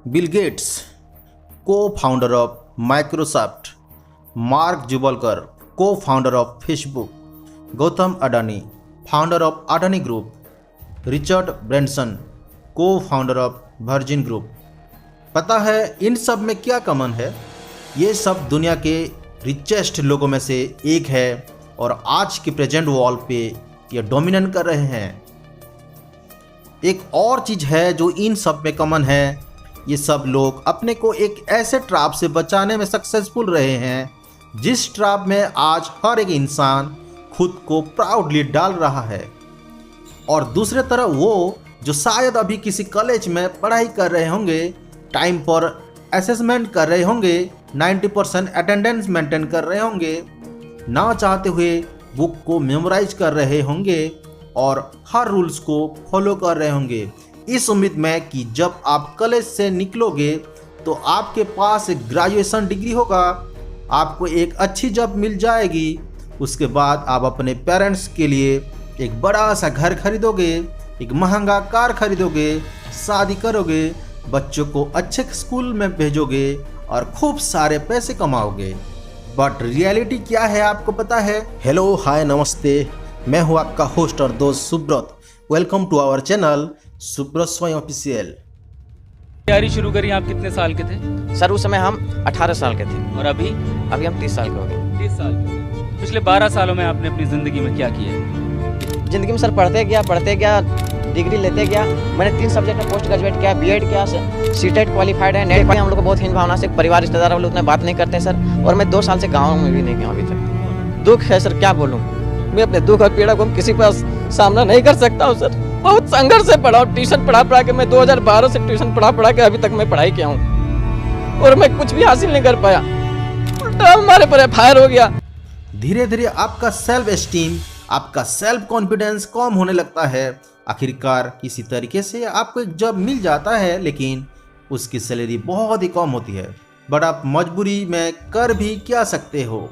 Bill Gates, co-founder of Microsoft, Mark Zuckerberg, co-founder of Facebook, Gautam Adani, founder of Adani group, Richard Branson, co-founder of Virgin group. पता है इन सब में क्या common है? ये सब दुनिया के रिचेस्ट लोगों में से एक है और आज के प्रेजेंट वर्ल्ड पे ये डोमिनेट कर रहे हैं। एक और चीज़ है जो इन सब में कॉमन है, ये सब लोग अपने को एक ऐसे ट्रैप से बचाने में सक्सेसफुल रहे हैं जिस ट्रैप में आज हर एक इंसान खुद को प्राउडली डाल रहा है। और दूसरे तरफ वो जो शायद अभी किसी कॉलेज में पढ़ाई कर रहे होंगे, टाइम पर असेसमेंट कर रहे होंगे, 90% अटेंडेंस मेंटेन कर रहे होंगे, ना चाहते हुए बुक को मेमोराइज कर रहे होंगे और हर रूल्स को फॉलो कर रहे होंगे, इस उम्मीद में कि जब आप कॉलेज से निकलोगे तो आपके पास एक ग्रेजुएशन डिग्री होगा, आपको एक अच्छी जॉब मिल जाएगी, उसके बाद आप अपने पेरेंट्स के लिए एक बड़ा सा घर खरीदोगे, एक महंगा कार खरीदोगे, शादी करोगे, बच्चों को अच्छे स्कूल में भेजोगे और खूब सारे पैसे कमाओगे। बट रियलिटी क्या है आपको पता है? हेलो, हाय, नमस्ते, मैं हूँ आपका होस्ट और दोस्त Subrat. Welcome to our channel Subrat Swayam official. तैयारी शुरू करी आप कितने साल के थे? सर उस समय हम 18 साल के थे और अभी हम 30 साल के हो गए। 30 साल के। पिछले 12 सालों में आपने अपनी ज़िंदगी में क्या किया है? जिंदगी में सर पढ़ते गया, डिग्री लेते गया। मैंने 3 सब्जेक्ट में पोस्ट ग्रेजुएट किया, बीएड किया, सीटेट क्वालिफाइड है, नेट। हम लोग को बहुत हीन भावना से परिवार रिश्तेदार वाले उतना बात नहीं करते हैं सर। और मैं 2 साल से गाँव में भी नहीं गया अभी तक। दुख है सर, क्या बोलूँ। मैं अपने दुख और पीड़ा को किसी के पास सामना नहीं कर सकता हूँ सर। बहुत संघर्ष से पढ़ा हूँ, ट्यूशन पढ़ा के मैं 2012 से ट्यूशन पढ़ा के अभी तक मैं पढ़ाई किया हूँ और मैं कुछ भी हासिल नहीं कर पाया। उल्टा हमारे पर फायर हो गया। धीरे धीरे आपका सेल्फ एस्टीम, आपका सेल्फ कॉन्फिडेंस कम होने लगता है। आखिरकार किसी तरीके से आपको एक जॉब मिल जाता है, लेकिन उसकी सैलरी बहुत ही कम होती है। बट आप मजबूरी में कर भी क्या सकते हो,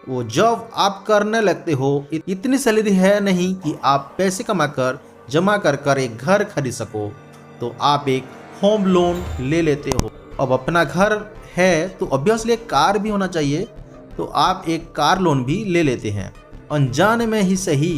वो जॉब आप करने लगते हो। इतनी सैलरी है नहीं कि आप पैसे कमाकर जमा कर एक घर खरीद सको, तो आप एक होम लोन ले लेते हो। अब अपना घर है तो ऑब्वियसली एक कार भी होना चाहिए, तो आप एक कार लोन भी ले लेते हैं। अनजाने में ही सही,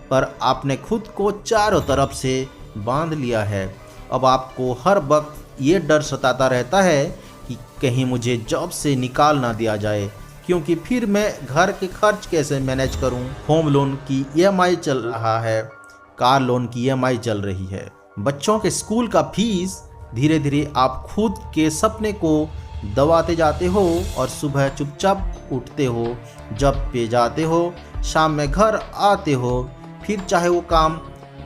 पर आपने खुद को चारों तरफ से बांध लिया है। अब आपको हर वक्त ये डर सताता रहता है कि कहीं मुझे जॉब से निकाल ना दिया जाए, क्योंकि फिर मैं घर के खर्च कैसे मैनेज करूं। होम लोन की ईएमआई चल रहा है, कार लोन की ईएमआई चल रही है, बच्चों के स्कूल का फीस। धीरे धीरे आप खुद के सपने को दबाते जाते हो और सुबह चुपचाप उठते हो, जब पे जाते हो, शाम में घर आते हो, फिर चाहे वो काम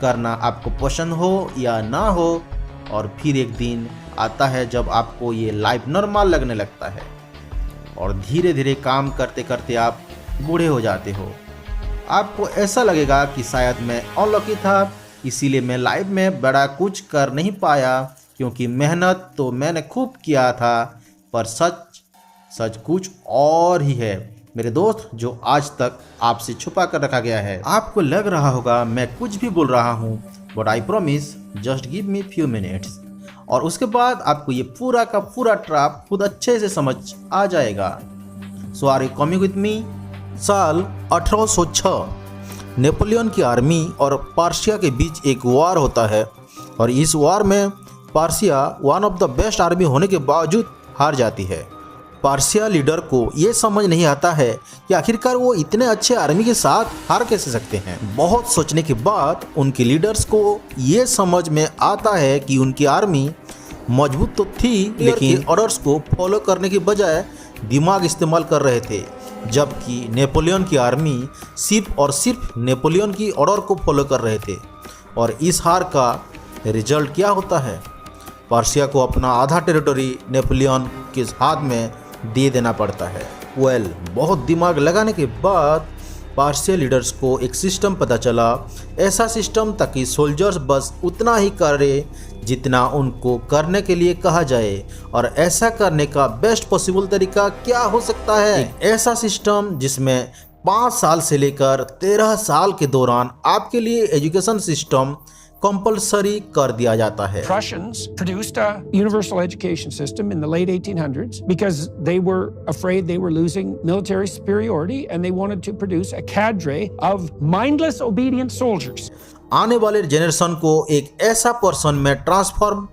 करना आपको पसंद हो या ना हो। और फिर एक दिन आता है जब आपको ये लाइफ नॉर्मल लगने लगता है और धीरे धीरे काम करते करते आप बूढ़े हो जाते हो। आपको ऐसा लगेगा कि शायद मैं अनलकी था, इसीलिए मैं लाइफ में बड़ा कुछ कर नहीं पाया, क्योंकि मेहनत तो मैंने खूब किया था। पर सच कुछ और ही है मेरे दोस्त, जो आज तक आपसे छुपा कर रखा गया है। आपको लग रहा होगा मैं कुछ भी बोल रहा हूँ, but I promise, just give me few minutes, और उसके बाद आपको ये पूरा का पूरा ट्रैप खुद अच्छे से समझ आ जाएगा। So are you coming with me? साल 1806 नेपोलियन की आर्मी और पर्शिया के बीच एक वार होता है, और इस वार में Persia one of the best army होने के बावजूद हार जाती है। पर्शिया लीडर को ये समझ नहीं आता है कि आखिरकार वो इतने अच्छे आर्मी के साथ हार कैसे सकते हैं। बहुत सोचने के बाद उनके लीडर्स को ये समझ में आता है कि उनकी आर्मी मजबूत तो थी, लेकिन ऑर्डर्स को फॉलो करने के बजाय दिमाग इस्तेमाल कर रहे थे, जबकि नेपोलियन की आर्मी सिर्फ और सिर्फ नेपोलियन की ऑर्डर को फॉलो कर रहे थे। और इस हार का रिजल्ट क्या होता है? पर्शिया को अपना आधा टेरिटरी नेपोलियन के हाथ में दे देना पड़ता है। बहुत दिमाग लगाने के बाद पर्शिया लीडर्स को एक सिस्टम पता चला, ऐसा सिस्टम ताकि सोल्जर्स बस उतना ही करे जितना उनको करने के लिए कहा जाए। और ऐसा करने का बेस्ट पॉसिबल तरीका क्या हो सकता है? एक ऐसा सिस्टम जिसमें 5 साल से लेकर 13 साल के दौरान आपके लिए एजुकेशन सिस्टम कंपलसरी कर दिया जाता है। Prussians produced a universal education system in the late 1800s because they were afraid they were losing military superiority and they wanted to produce a cadre of mindless, obedient soldiers. आने वाले generation को एक ऐसा person में transform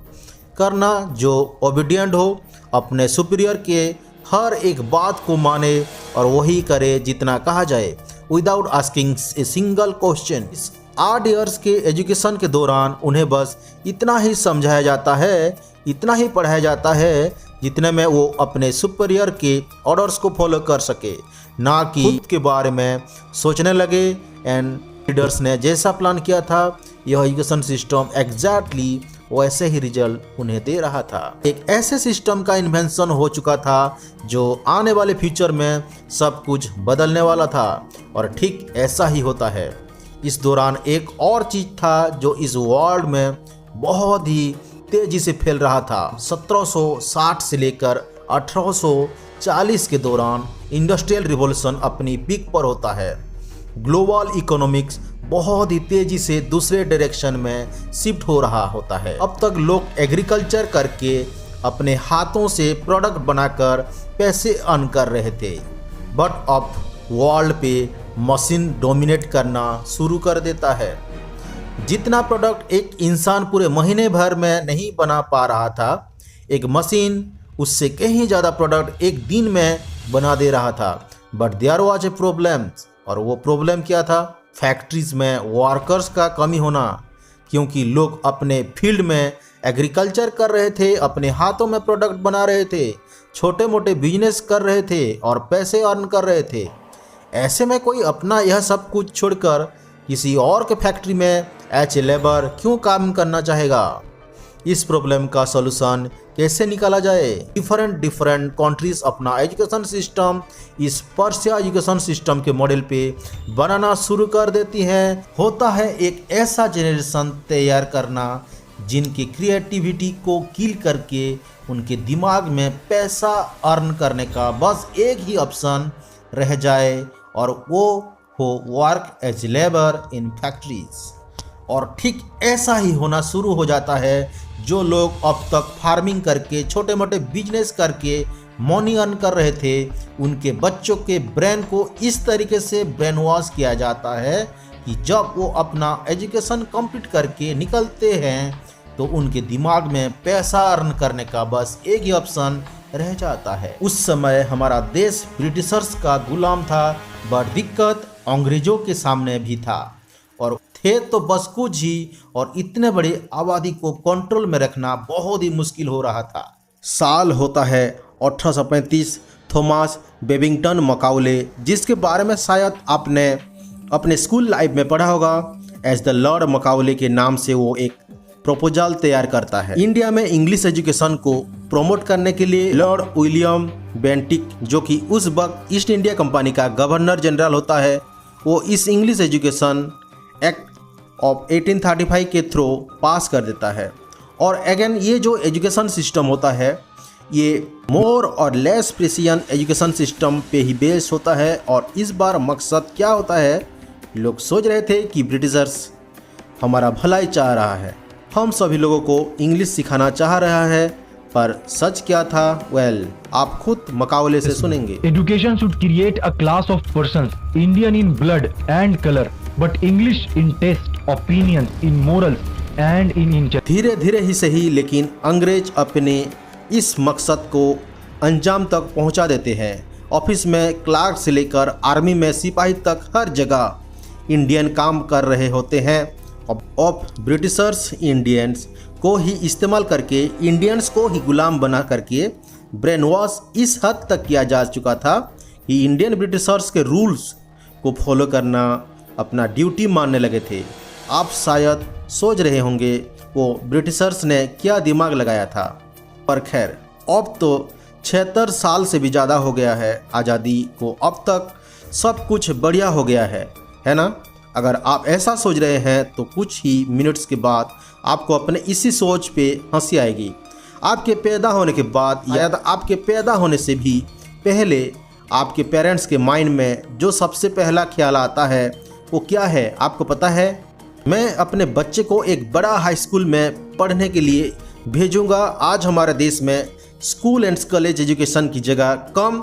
करना जो obedient हो, अपने सुपीरियर के हर एक बात को माने और वही करे जितना कहा जाए, without asking a single question. 8 years के एजुकेशन के दौरान उन्हें बस इतना ही समझाया जाता है, इतना ही पढ़ाया जाता है जितने में वो अपने सुपीरियर के ऑर्डर्स को फॉलो कर सके, ना कि खुद के बारे में सोचने लगे। एंड लीडर्स ने जैसा प्लान किया था, यह एजुकेशन सिस्टम एग्जैक्टली वैसे ही रिजल्ट उन्हें दे रहा था। एक ऐसे सिस्टम का इन्वेंशन हो चुका था जो आने वाले फ्यूचर में सब कुछ बदलने वाला था, और ठीक ऐसा ही होता है। इस दौरान एक और चीज था जो इस वर्ल्ड में बहुत ही तेजी से फैल रहा था। 1760 से लेकर 1840 के दौरान इंडस्ट्रियल रिवॉल्यूशन अपनी पीक पर होता है। ग्लोबल इकोनॉमिक्स बहुत ही तेजी से दूसरे डायरेक्शन में शिफ्ट हो रहा होता है। अब तक लोग एग्रीकल्चर करके अपने हाथों से प्रोडक्ट बनाकर पैसे अर्न कर रहे थे, बट अब वर्ल्ड पे मशीन डोमिनेट करना शुरू कर देता है। जितना प्रोडक्ट एक इंसान पूरे महीने भर में नहीं बना पा रहा था, एक मशीन उससे कहीं ज़्यादा प्रोडक्ट एक दिन में बना दे रहा था। But there was a problem, और वो प्रॉब्लम क्या था? फैक्ट्रीज में वर्कर्स का कमी होना, क्योंकि लोग अपने फील्ड में एग्रीकल्चर कर रहे थे, अपने हाथों में प्रोडक्ट बना रहे थे, छोटे मोटे बिजनेस कर रहे थे और पैसे अर्न कर रहे थे। ऐसे में कोई अपना यह सब कुछ छोड़कर किसी और के फैक्ट्री में एज ए लेबर क्यों काम करना चाहेगा? इस प्रॉब्लम का सॉल्यूशन कैसे निकाला जाए? डिफरेंट कंट्रीज अपना एजुकेशन सिस्टम इस पर्शिया एजुकेशन सिस्टम के मॉडल पे बनाना शुरू कर देती हैं। होता है एक ऐसा जनरेशन तैयार करना जिनकी क्रिएटिविटी को किल करके उनके दिमाग में पैसा अर्न करने का बस एक ही ऑप्शन रह जाए, और वो हो work as labour in factories. और ठीक ऐसा ही होना शुरू हो जाता है। जो लोग अब तक फार्मिंग करके छोटे मोटे बिजनेस करके मनी अर्न कर रहे थे, उनके बच्चों के ब्रेन को इस तरीके से ब्रेन वॉश किया जाता है कि जब वो अपना एजुकेशन कंप्लीट करके निकलते हैं तो उनके दिमाग में पैसा अर्न करने का बस एक ही ऑप्शन रह जाता है। उस समय हमारा देश ब्रिटिशर्स का गुलाम था, बट दिक्कत अंग्रेजों के सामने भी था, और थे तो बस कुछ ही, और इतने बड़ी आबादी को कंट्रोल में रखना बहुत ही मुश्किल हो रहा था। साल होता है 1835। थॉमस बेबिंगटन मकाउले, जिसके बारे में शायद आपने अपने स्कूल लाइफ में पढ़ा होगा, एज द लॉर्ड मकाउले के नाम से वो एक प्रपोजल तैयार करता है। इंडिया में इंग्लिश एजुकेशन को प्रमोट करने के लिए लॉर्ड विलियम बेंटिक, जो कि उस वक्त ईस्ट इंडिया कंपनी का गवर्नर जनरल होता है, वो इस इंग्लिश एजुकेशन एक्ट ऑफ 1835 के थ्रू पास कर देता है। और अगेन ये जो एजुकेशन सिस्टम होता है, ये मोर और लेस प्रिसिजन एजुकेशन सिस्टम पे ही बेस्ड होता है। और इस बार मकसद क्या होता है? लोग सोच रहे थे कि ब्रिटिशर्स हमारा भलाई चाह रहा है, हम सभी लोगों को इंग्लिश सिखाना चाह रहा है, पर सच क्या था? आप खुद मकाउले से सुनेंगे। Education should create a class of persons, Indian in blood and color, but English in taste, opinions, in morals and in intelligence. धीरे धीरे ही सही, लेकिन अंग्रेज अपने इस मकसद को अंजाम तक पहुंचा देते हैं। ऑफिस में क्लार्क से लेकर आर्मी में सिपाही तक हर जगह इंडियन काम कर रहे होते हैं। अब ब्रिटिशर्स इंडियंस को ही इस्तेमाल करके, इंडियंस को ही गुलाम बना करके ब्रेन वॉश इस हद तक किया जा चुका था कि इंडियन ब्रिटिशर्स के रूल्स को फॉलो करना अपना ड्यूटी मानने लगे थे। आप शायद सोच रहे होंगे वो ब्रिटिशर्स ने क्या दिमाग लगाया था, पर खैर अब तो 76 साल से भी ज़्यादा हो गया है आज़ादी को, अब तक सब कुछ बढ़िया हो गया है ना? अगर आप ऐसा सोच रहे हैं तो कुछ ही मिनट्स के बाद आपको अपने इसी सोच पे हंसी आएगी। आपके पैदा होने के बाद या आपके पैदा होने से भी पहले आपके पेरेंट्स के माइंड में जो सबसे पहला ख्याल आता है वो क्या है, आपको पता है? मैं अपने बच्चे को एक बड़ा हाई स्कूल में पढ़ने के लिए भेजूंगा। आज हमारे देश में स्कूल एंड कॉलेज एजुकेशन की जगह कम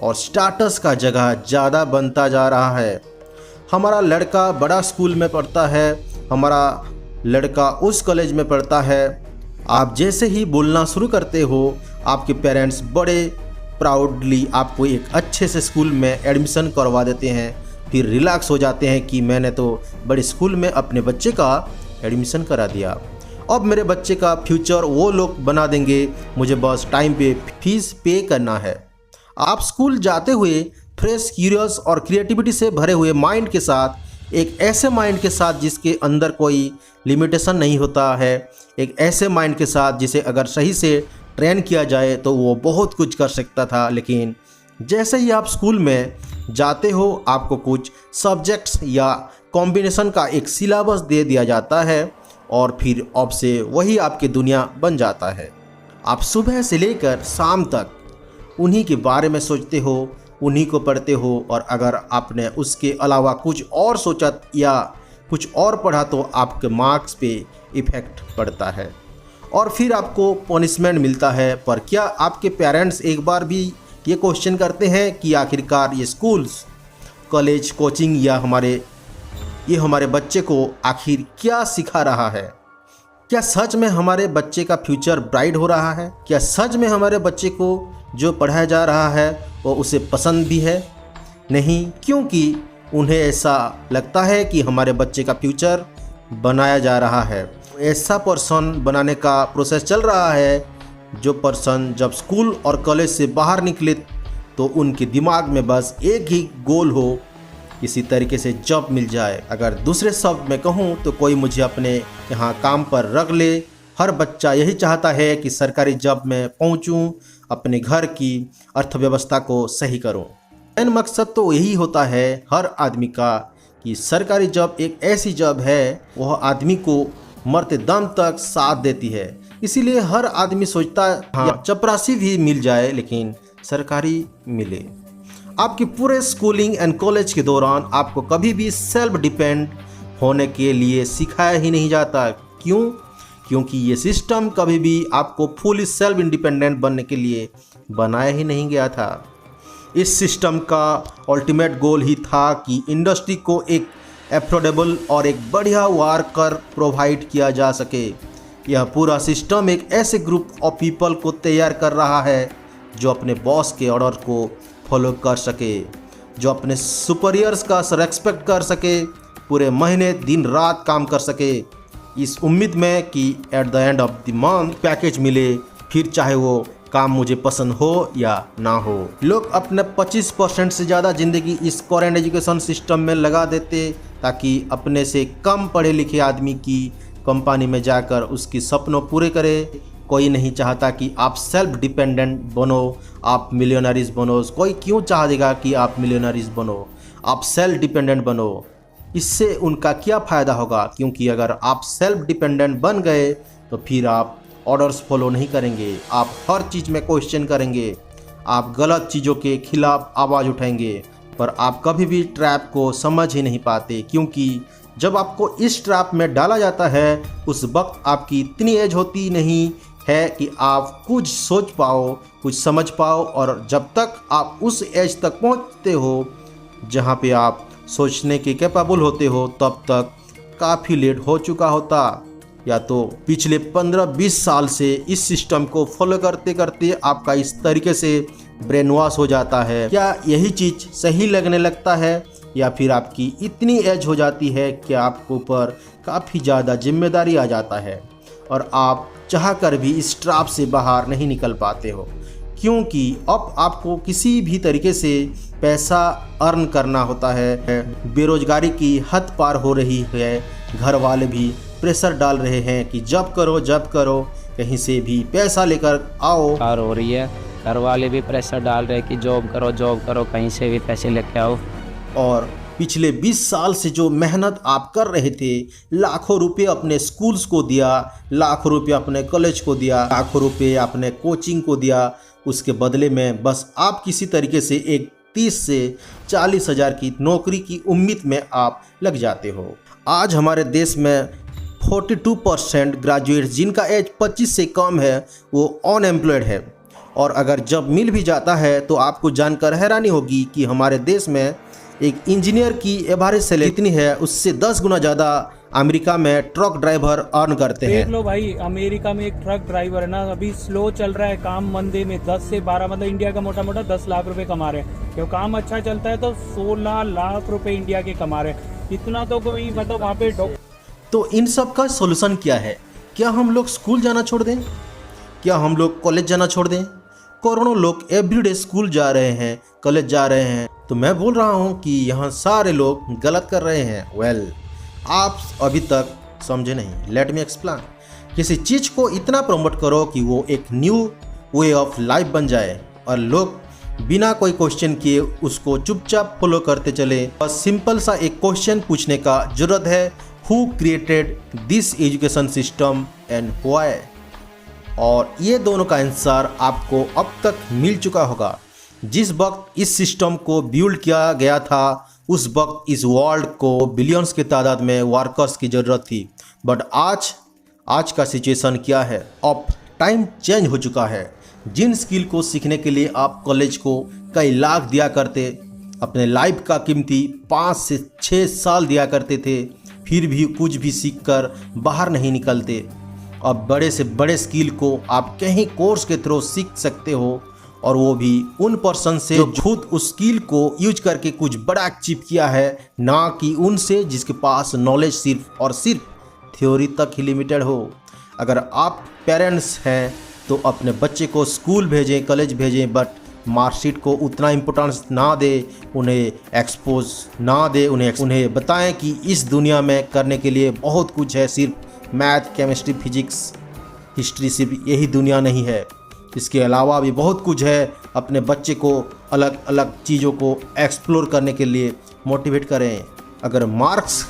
और स्टाटस का जगह ज़्यादा बनता जा रहा है। हमारा लड़का बड़ा स्कूल में पढ़ता है, हमारा लड़का उस कॉलेज में पढ़ता है। आप जैसे ही बोलना शुरू करते हो, आपके पेरेंट्स बड़े प्राउडली आपको एक अच्छे से स्कूल में एडमिशन करवा देते हैं। फिर रिलैक्स हो जाते हैं कि मैंने तो बड़े स्कूल में अपने बच्चे का एडमिशन करा दिया, अब मेरे बच्चे का फ्यूचर वो लोग बना देंगे, मुझे बस टाइम पे फीस पे करना है। आप स्कूल जाते हुए फ्रेश, क्यूरियस और क्रिएटिविटी से भरे हुए माइंड के साथ, एक ऐसे माइंड के साथ जिसके अंदर कोई लिमिटेशन नहीं होता है, एक ऐसे माइंड के साथ जिसे अगर सही से ट्रेन किया जाए तो वो बहुत कुछ कर सकता था। लेकिन जैसे ही आप स्कूल में जाते हो, आपको कुछ सब्जेक्ट्स या कॉम्बिनेशन का एक सिलेबस दे दिया जाता है और फिर अब से वही आपकी दुनिया बन जाता है। आप सुबह से लेकर शाम तक उन्हीं के बारे में सोचते हो, उन्हीं को पढ़ते हो, और अगर आपने उसके अलावा कुछ और सोचा या कुछ और पढ़ा तो आपके मार्क्स पे इफ़ेक्ट पड़ता है और फिर आपको पनिशमेंट मिलता है। पर क्या आपके पेरेंट्स एक बार भी ये क्वेश्चन करते हैं कि आखिरकार ये स्कूल्स, कॉलेज, कोचिंग या हमारे बच्चे को आखिर क्या सिखा रहा है? क्या सच में हमारे बच्चे का फ्यूचर ब्राइट हो रहा है? क्या सच में हमारे बच्चे को जो पढ़ाया जा रहा है वो उसे पसंद भी है? नहीं, क्योंकि उन्हें ऐसा लगता है कि हमारे बच्चे का फ्यूचर बनाया जा रहा है। ऐसा पर्सन बनाने का प्रोसेस चल रहा है जो पर्सन जब स्कूल और कॉलेज से बाहर निकले तो उनके दिमाग में बस एक ही गोल हो, किसी तरीके से जॉब मिल जाए। अगर दूसरे शब्द में कहूँ तो कोई मुझे अपने यहाँ काम पर रख ले। हर बच्चा यही चाहता है कि सरकारी जॉब में पहुँचूँ, अपने घर की अर्थव्यवस्था को सही करूँ। मेन मकसद तो यही होता है हर आदमी का कि सरकारी जॉब एक ऐसी जॉब है वह आदमी को मरते दम तक साथ देती है। इसीलिए हर आदमी सोचता है चपरासी भी मिल जाए लेकिन सरकारी मिले। आपकी पूरे स्कूलिंग एंड कॉलेज के दौरान आपको कभी भी सेल्फ डिपेंड होने के लिए सिखाया ही नहीं जाता। क्यों? क्योंकि ये सिस्टम कभी भी आपको फुली सेल्फ इंडिपेंडेंट बनने के लिए बनाया ही नहीं गया था। इस सिस्टम का अल्टीमेट गोल ही था कि इंडस्ट्री को एक एफोर्डेबल और एक बढ़िया वर्कर प्रोवाइड किया जा सके। यह पूरा सिस्टम एक ऐसे ग्रुप ऑफ पीपल को तैयार कर रहा है जो अपने बॉस के ऑर्डर को फॉलो कर सके, जो अपने सुपीरियर्स का रेस्पेक्ट कर सके, पूरे महीने दिन रात काम कर सके, इस उम्मीद में कि at the end of the month package मिले, फिर चाहे वो काम मुझे पसंद हो या ना हो। लोग अपने 25% से ज़्यादा ज़िंदगी इस करंट एजुकेशन सिस्टम में लगा देते ताकि अपने से कम पढ़े लिखे आदमी की कंपनी में जाकर उसकी सपनों पूरे करे। कोई नहीं चाहता कि आप सेल्फ डिपेंडेंट बनो, आप मिलियनरीज बनो। कोई क्यों चाह देगा कि आप मिलियनरीज बनो, आप सेल्फ डिपेंडेंट बनो। इससे उनका क्या फ़ायदा होगा? क्योंकि अगर आप सेल्फ डिपेंडेंट बन गए तो फिर आप ऑर्डर्स फॉलो नहीं करेंगे, आप हर चीज़ में क्वेश्चन करेंगे, आप गलत चीज़ों के खिलाफ आवाज़ उठाएंगे। पर आप कभी भी ट्रैप को समझ ही नहीं पाते, क्योंकि जब आपको इस ट्रैप में डाला जाता है उस वक्त आपकी इतनी एज होती नहीं है कि आप कुछ सोच पाओ, कुछ समझ पाओ। और जब तक आप उस एज तक पहुंचते हो जहां पे आप सोचने के कैपेबल होते हो, तब तक काफ़ी लेट हो चुका होता। या तो पिछले 15-20 साल से इस सिस्टम को फॉलो करते करते आपका इस तरीके से ब्रेन वॉश हो जाता है। क्या यही चीज़ सही लगने लगता है, या फिर आपकी इतनी एज हो जाती है कि आपके ऊपर काफ़ी ज़्यादा जिम्मेदारी आ जाता है और आप चाह कर भी इस ट्रैप से बाहर नहीं निकल पाते हो, क्योंकि अब आपको किसी भी तरीके से पैसा अर्न करना होता है। बेरोजगारी की हद पार हो रही है, घर वाले भी प्रेशर डाल रहे हैं कि जब करो कहीं से भी पैसा लेकर आओ। कार हो रही है, घर वाले भी प्रेशर डाल रहे हैं कि जॉब करो कहीं से भी पैसे लेके आओ। और पिछले 20 साल से जो मेहनत आप कर रहे थे, लाखों रुपए अपने स्कूल्स को दिया, लाखों रुपए अपने कॉलेज को दिया, लाखों रुपए अपने कोचिंग को दिया, उसके बदले में बस आप किसी तरीके से एक 30 से 40 हज़ार की नौकरी की उम्मीद में आप लग जाते हो। आज हमारे देश में 42% ग्रेजुएट जिनका एज 25 से कम है वो अनएम्प्लॉयड है। और अगर जॉब मिल भी जाता है तो आपको जानकर हैरानी होगी कि हमारे देश में एक इंजीनियर की एवरेज सैलरी कितनी है, उससे 10 गुना ज़्यादा अमेरिका में ट्रक ड्राइवर अर्न करते हैं। देख लो भाई, अमेरिका में एक ट्रक ड्राइवर है ना, अभी स्लो चल रहा है काम, मंदे में 10 से 12 मतलब इंडिया का मोटा मोटा 10 लाख रुपए कमा रहे हैं। जो काम अच्छा चलता है तो 16 लाख रुपए इंडिया के कमा रहे हैं। इतना तो कोई मतलब वहाँ पे तो इन सब का सोल्यूशन क्या है? क्या हम लोग स्कूल जाना छोड़ दें? क्या हम लोग कॉलेज जाना छोड़ दें? करोड़ों लोग एवरीडे स्कूल जा रहे हैं, कॉलेज जा रहे हैं, तो मैं बोल रहा हूँ कि यहाँ सारे लोग गलत कर रहे हैं। आप अभी तक समझे नहीं। Let me explain. किसी चीज़ को इतना प्रमोट करो कि वो एक न्यू वे ऑफ लाइफ बन जाए और लोग बिना कोई क्वेश्चन किए उसको चुपचाप फॉलो करते चले। बस सिंपल सा एक क्वेश्चन पूछने का जरूरत है, who created this education system and why? और ये दोनों का आंसर आपको अब तक मिल चुका होगा। जिस वक्त इस सिस्टम को बिल्ड किया गया था उस वक्त इस वर्ल्ड को बिलियंस की तादाद में वर्कर्स की ज़रूरत थी। बट आज का सिचुएशन क्या है? अब टाइम चेंज हो चुका है। जिन स्किल को सीखने के लिए आप कॉलेज को कई लाख दिया करते, अपने लाइफ का कीमती 5 से 6 साल दिया करते थे, फिर भी कुछ भी सीखकर बाहर नहीं निकलते। अब बड़े से बड़े स्किल को आप कहीं कोर्स के थ्रू सीख सकते हो, और वो भी उन पर्सन से जो खुद उस स्किल को यूज करके कुछ बड़ा अचीव किया है, ना कि उनसे जिसके पास नॉलेज सिर्फ और सिर्फ थ्योरी तक ही लिमिटेड हो। अगर आप पेरेंट्स हैं तो अपने बच्चे को स्कूल भेजें, कॉलेज भेजें, बट मार्कशीट को उतना इम्पोर्टेंस ना दे, उन्हें एक्सपोज ना दे, उन्हें बताएं कि इस दुनिया में करने के लिए बहुत कुछ है, सिर्फ मैथ, केमिस्ट्री, फिजिक्स, हिस्ट्री सिर्फ यही दुनिया नहीं है, इसके अलावा भी बहुत कुछ है। अपने बच्चे को अलग अलग चीज़ों को एक्सप्लोर करने के लिए मोटिवेट करें। अगर मार्क्स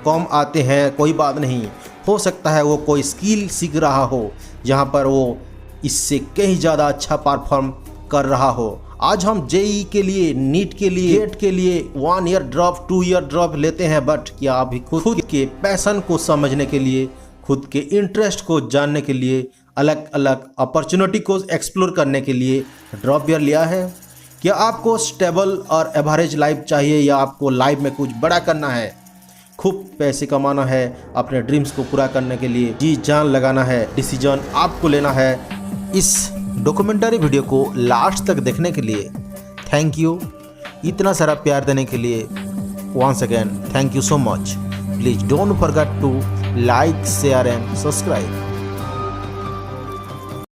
कम आते हैं कोई बात नहीं, हो सकता है वो कोई स्किल सीख रहा हो जहाँ पर वो इससे कहीं ज़्यादा अच्छा परफॉर्म कर रहा हो। आज हम जेई के लिए, नीट के लिए, गेट के लिए 1 ईयर ड्रॉप, 2 ईयर ड्रॉप लेते हैं, बट क्या अभी खुद के पैशन को समझने के लिए, खुद के इंटरेस्ट को जानने के लिए, अलग अलग अपॉर्चुनिटी को एक्सप्लोर करने के लिए ड्रॉप ईयर लिया है? क्या आपको स्टेबल और एवरेज लाइफ चाहिए, या आपको लाइफ में कुछ बड़ा करना है, खूब पैसे कमाना है, अपने ड्रीम्स को पूरा करने के लिए जी जान लगाना है? डिसीजन आपको लेना है। इस डॉक्यूमेंट्री वीडियो को लास्ट तक देखने के लिए थैंक यू। इतना सारा प्यार देने के लिए once again thank you so much. Please don't forget to like, share and subscribe.